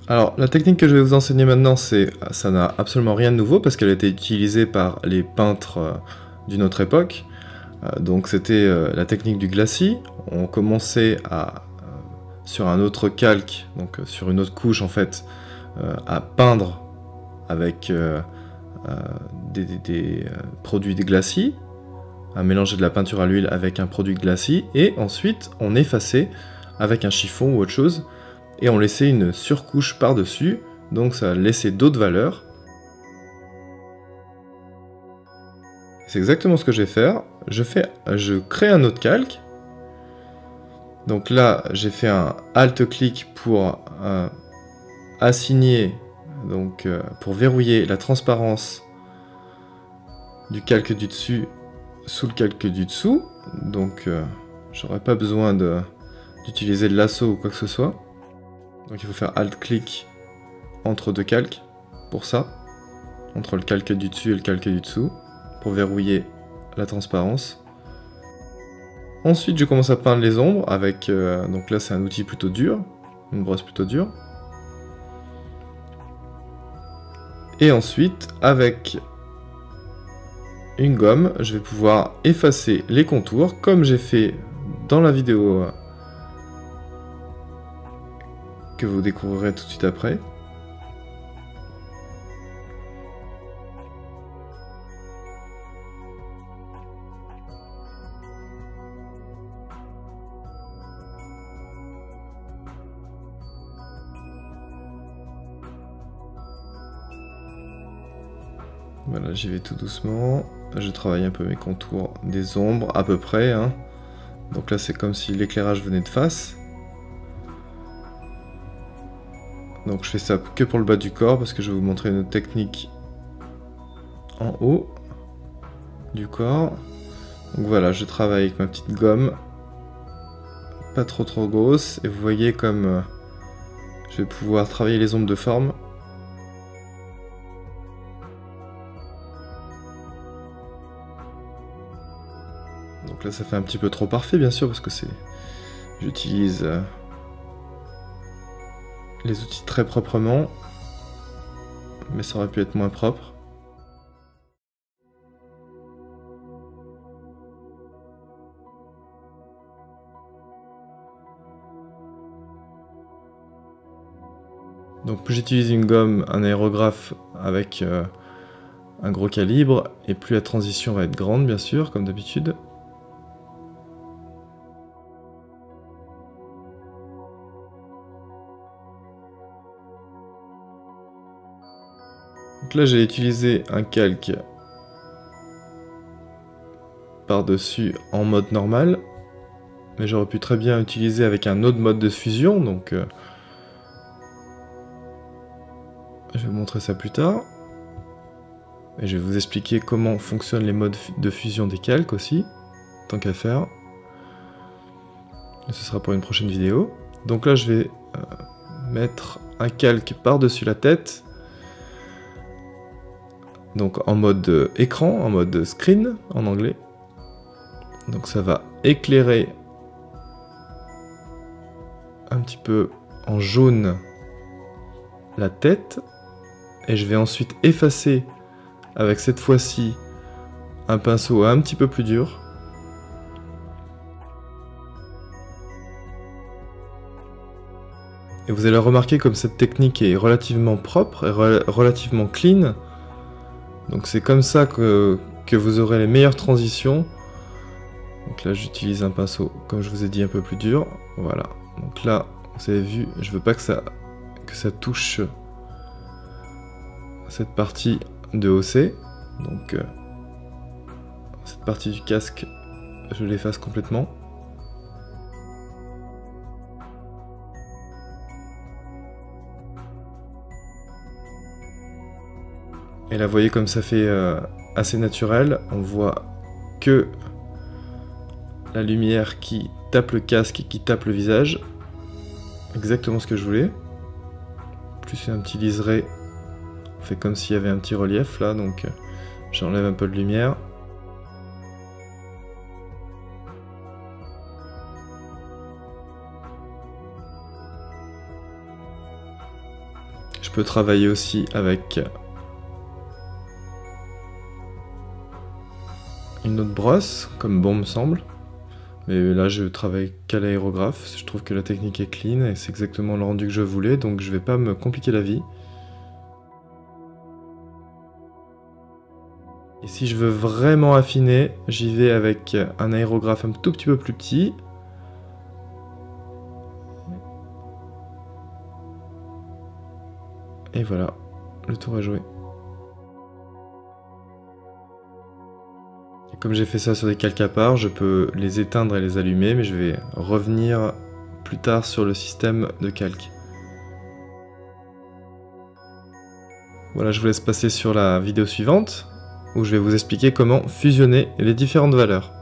Alors, la technique que je vais vous enseigner maintenant, ça n'a absolument rien de nouveau parce qu'elle a été utilisée par les peintres d'une autre époque. Donc c'était la technique du glacis. On commençait sur un autre calque, donc sur une autre couche en fait, à peindre avec des produits de glacis, à mélanger de la peinture à l'huile avec un produit de glacis, et ensuite on effaçait avec un chiffon ou autre chose, et on laissait une surcouche par-dessus, donc ça laissait d'autres valeurs. C'est exactement ce que je vais faire. Je crée un autre calque. Donc là, j'ai fait un Alt-clic pour assigner, donc pour verrouiller la transparence du calque du dessus sous le calque du dessous. Donc j'aurais pas besoin d'utiliser de lasso ou quoi que ce soit. Donc il faut faire Alt-clic entre deux calques pour ça, entre le calque du dessus et le calque du dessous, pour verrouiller la transparence. Ensuite je commence à peindre les ombres avec, donc là c'est un outil plutôt dur, une brosse plutôt dure. Et ensuite avec une gomme, je vais pouvoir effacer les contours comme j'ai fait dans la vidéo que vous découvrirez tout de suite après. Voilà, j'y vais tout doucement. Je travaille un peu mes contours des ombres, à peu près. Hein. Donc là, c'est comme si l'éclairage venait de face. Donc je fais ça que pour le bas du corps, parce que je vais vous montrer une autre technique en haut du corps. Donc voilà, je travaille avec ma petite gomme. Pas trop grosse. Et vous voyez comme je vais pouvoir travailler les ombres de forme. Donc là ça fait un petit peu trop parfait bien sûr parce que j'utilise les outils très proprement, mais ça aurait pu être moins propre. Donc plus j'utilise une gomme, un aérographe avec un gros calibre, et plus la transition va être grande bien sûr, comme d'habitude. Donc là j'ai utilisé un calque par-dessus en mode normal, mais j'aurais pu très bien utiliser avec un autre mode de fusion, donc je vais vous montrer ça plus tard. Et je vais vous expliquer comment fonctionnent les modes de fusion des calques aussi, tant qu'à faire. Et ce sera pour une prochaine vidéo. Donc là je vais mettre un calque par-dessus la tête, donc en mode écran, en mode screen en anglais. Donc ça va éclairer un petit peu en jaune la tête, et je vais ensuite effacer avec cette fois-ci un pinceau un petit peu plus dur. Et vous allez remarquer comme cette technique est relativement propre et relativement clean. Donc c'est comme ça que vous aurez les meilleures transitions. Donc là j'utilise un pinceau, comme je vous ai dit, un peu plus dur. Voilà. Donc là, vous avez vu, je veux pas que ça touche cette partie de OC. Donc cette partie du casque, je l'efface complètement. Et là, vous voyez comme ça fait assez naturel. On voit que la lumière qui tape le casque et qui tape le visage. Exactement ce que je voulais. Plus un petit liseré. On fait comme s'il y avait un petit relief là, donc j'enlève un peu de lumière. peux travailler aussi avec une autre brosse, comme bon me semble. Mais là, je travaille qu'à l'aérographe. Je trouve que la technique est clean et c'est exactement le rendu que je voulais, donc je vais pas me compliquer la vie. Et si je veux vraiment affiner, j'y vais avec un aérographe un tout petit peu plus petit. Et voilà, le tour est joué. Et comme j'ai fait ça sur des calques à part, je peux les éteindre et les allumer, mais je vais revenir plus tard sur le système de calque. Voilà, je vous laisse passer sur la vidéo suivante, où je vais vous expliquer comment fusionner les différentes valeurs.